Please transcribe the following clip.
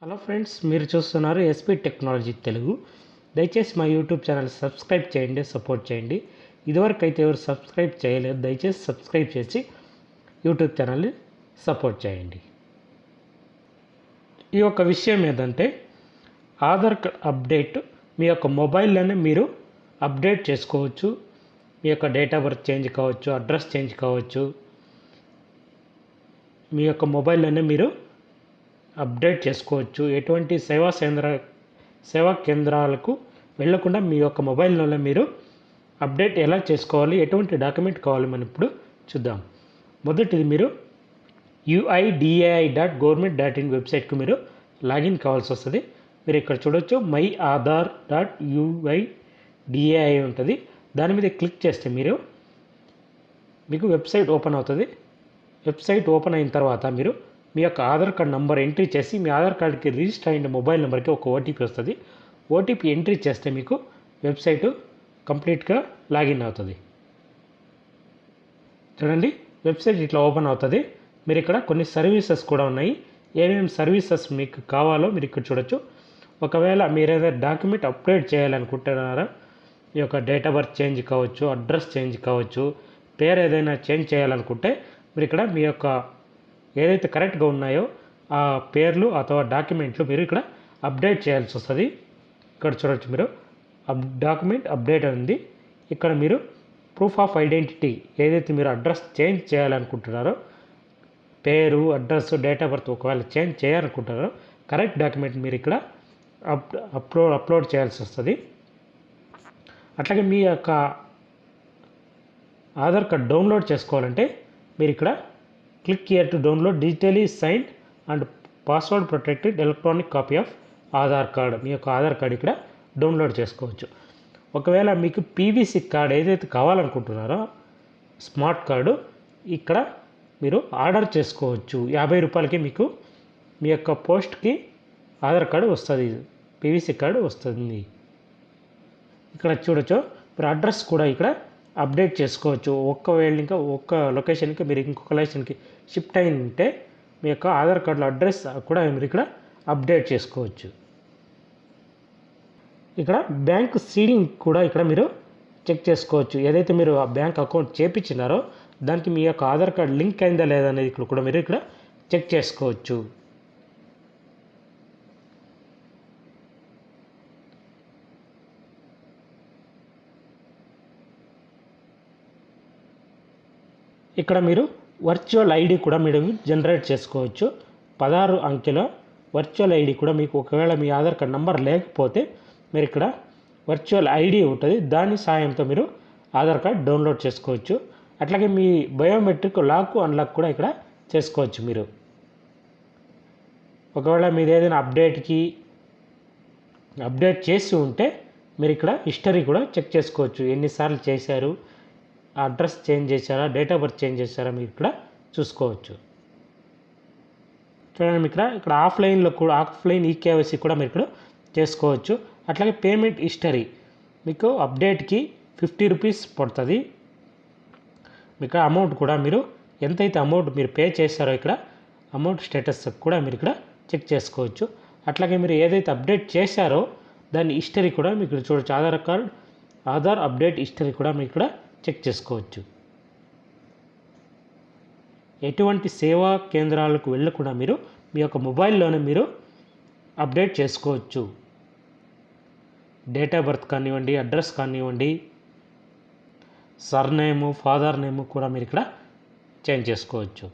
Hello friends, మీరు చూస్తున్నారు SP technology Telugu. దయచేసి మా యూట్యూబ్ ఛానల్ సబ్స్క్రైబ్ చేయండి, సపోర్ట్ చేయండి. ఇదివరకు అయితే ఎవరు సబ్స్క్రైబ్ చేయలేదు, దయచేసి సబ్స్క్రైబ్ చేసి యూట్యూబ్ ఛానల్ని సపోర్ట్ చేయండి. ఈ యొక్క విషయం ఏంటంటే, ఆధార్ కార్డ్ అప్డేట్ మీ యొక్క మొబైల్లోనే మీరు అప్డేట్ చేసుకోవచ్చు. మీ యొక్క డేట్ ఆఫ్ బర్త్ చేంజ్ కావచ్చు, అడ్రస్ చేంజ్ కావచ్చు. మీ యొక్క మొబైల్లోనే మీరు అప్డేట్ చేసుకోవచ్చు. ఎటువంటి సేవా కేంద్రాలకు వెళ్ళకుండా మీ యొక్క మొబైల్లోనే మీరు అప్డేట్ ఎలా చేసుకోవాలి, ఎటువంటి డాక్యుమెంట్ కావాలి మనం ఇప్పుడు చూద్దాం. మొదటిది, మీరు uidai.government.in వెబ్సైట్కు మీరు లాగిన్ కావాల్సి వస్తుంది. మీరు ఇక్కడ చూడొచ్చు, myaadhar.uidai ఉంటుంది. దాని మీద క్లిక్ చేస్తే మీకు వెబ్సైట్ ఓపెన్ అవుతుంది. వెబ్సైట్ ఓపెన్ అయిన తర్వాత మీరు మీ యొక్క ఆధార్ కార్డ్ నెంబర్ ఎంట్రీ చేసి, మీ ఆధార్ కార్డ్కి రిజిస్టర్ అయిన మొబైల్ నెంబర్కి ఒక ఓటీపీ వస్తుంది. ఓటీపీ ఎంట్రీ చేస్తే మీకు వెబ్సైటు కంప్లీట్గా లాగిన్ అవుతుంది. చూడండి, వెబ్సైట్ ఇట్లా ఓపెన్ అవుతుంది. మీరు ఇక్కడ కొన్ని సర్వీసెస్ కూడా ఉన్నాయి. ఏమేమి సర్వీసెస్ మీకు కావాలో మీరు ఇక్కడ చూడొచ్చు. ఒకవేళ మీరు ఏదైనా డాక్యుమెంట్ అప్డేట్ చేయాలనుకుంటున్నారా, మీ యొక్క డేట్ ఆఫ్ బర్త్ చేంజ్ కావచ్చు, అడ్రస్ చేంజ్ కావచ్చు, పేరు ఏదైనా చేంజ్ చేయాలనుకుంటే మీరు ఇక్కడ మీ యొక్క ఏదైతే కరెక్ట్గా ఉన్నాయో ఆ పేర్లు అథవా డాక్యుమెంట్లు మీరు ఇక్కడ అప్డేట్ చేయాల్సి వస్తుంది. ఇక్కడ చూడవచ్చు, మీరు డాక్యుమెంట్ అప్డేట్ ఉంది. ఇక్కడ మీరు ప్రూఫ్ ఆఫ్ ఐడెంటిటీ, ఏదైతే మీరు అడ్రస్ చేంజ్ చేయాలనుకుంటున్నారో, పేరు, అడ్రస్, డేట్ ఆఫ్ బర్త్ ఒకవేళ చేంజ్ చేయాలనుకుంటున్నారో కరెక్ట్ డాక్యుమెంట్ మీరు ఇక్కడ అప్లోడ్ చేయాల్సి వస్తుంది. అట్లాగే మీ యొక్క ఆధార్ కార్డ్ డౌన్లోడ్ చేసుకోవాలంటే మీరు ఇక్కడ click here to download digitally signed and password protected electronic copy of Aadhaar card. మీ యొక్క ఆధార్ కార్డ్ ఇక్కడ డౌన్లోడ్ చేసుకోవచ్చు. ఒకవేళ మీకు పీవీసీ కార్డ్ ఏదైతే కావాలనుకుంటున్నారో, స్మార్ట్ కార్డు, ఇక్కడ మీరు ఆర్డర్ చేసుకోవచ్చు. 50 రూపాయలకి మీకు మీ యొక్క పోస్ట్కి ఆధార్ కార్డు వస్తుంది, పీవీసీ కార్డు వస్తుంది. ఇక్కడ చూడొచ్చు, మీరు అడ్రస్ కూడా ఇక్కడ అప్డేట్ చేసుకోవచ్చు. ఇంకా ఒక్క లొకేషన్కి మీరు ఇంకొక లొకేషన్కి షిఫ్ట్ అయి ఉంటే మీ యొక్క ఆధార్ కార్డులో అడ్రస్ కూడా మీరు ఇక్కడ అప్డేట్ చేసుకోవచ్చు. ఇక్కడ బ్యాంక్ సీడింగ్ కూడా ఇక్కడ మీరు చెక్ చేసుకోవచ్చు. ఏదైతే మీరు ఆ బ్యాంక్ అకౌంట్ చేపించినారో దానికి మీ యొక్క ఆధార్ కార్డ్ లింక్ అయిందా లేదా అనేది ఇక్కడ కూడా మీరు ఇక్కడ చెక్ చేసుకోవచ్చు. ఇక్కడ మీరు వర్చువల్ ఐడి కూడా మీరు జనరేట్ చేసుకోవచ్చు. 16 అంకెల వర్చువల్ ఐడి కూడా మీకు, ఒకవేళ మీ ఆధార్ కార్డ్ నెంబర్ లేకపోతే మీరు ఇక్కడ వర్చువల్ ఐడి ఉంటుంది, దాని సాయంతో మీరు ఆధార్ కార్డ్ డౌన్లోడ్ చేసుకోవచ్చు. అట్లాగే మీ బయోమెట్రిక్ లాక్ అన్లాక్ కూడా ఇక్కడ చేసుకోవచ్చు. మీరు ఒకవేళ మీరు ఏదైనా అప్డేట్ చేసి ఉంటే మీరు ఇక్కడ హిస్టరీ కూడా చెక్ చేసుకోవచ్చు. ఎన్నిసార్లు చేశారు, అడ్రస్ చేంజ్ చేశారా, డేట్ ఆఫ్ బర్త్ చేంజ్ చేశారా మీరు ఇక్కడ చూసుకోవచ్చు. చూడండి, ఇక్కడ ఆఫ్లైన్ ఈకేవైసీ కూడా మీరు ఇక్కడ చేసుకోవచ్చు. అట్లాగే పేమెంట్ హిస్టరీ మీకు అప్డేట్కి 50 రూపీస్ పడుతుంది. మీకు అమౌంట్ కూడా మీరు ఎంతైతే అమౌంట్ మీరు పే చేశారో ఇక్కడ అమౌంట్ స్టేటస్ కూడా మీరు ఇక్కడ చెక్ చేసుకోవచ్చు. అట్లాగే మీరు ఏదైతే అప్డేట్ చేశారో దాని హిస్టరీ కూడా మీకు చూడవచ్చు. ఆధార్ అప్డేట్ హిస్టరీ కూడా మీరు ఇక్కడ చెక్ చేసుకోవచ్చు. ఎటువంటి సేవా కేంద్రాలకు వెళ్ళకుండా మీరు మీ యొక్క మొబైల్లోనే మీరు అప్డేట్ చేసుకోవచ్చు. డేట్ ఆఫ్ బర్త్ కానివ్వండి, అడ్రస్ కానివ్వండి, సర్నేము, ఫాదర్ నేము కూడా మీరు ఇక్కడ చేంజ్ చేసుకోవచ్చు.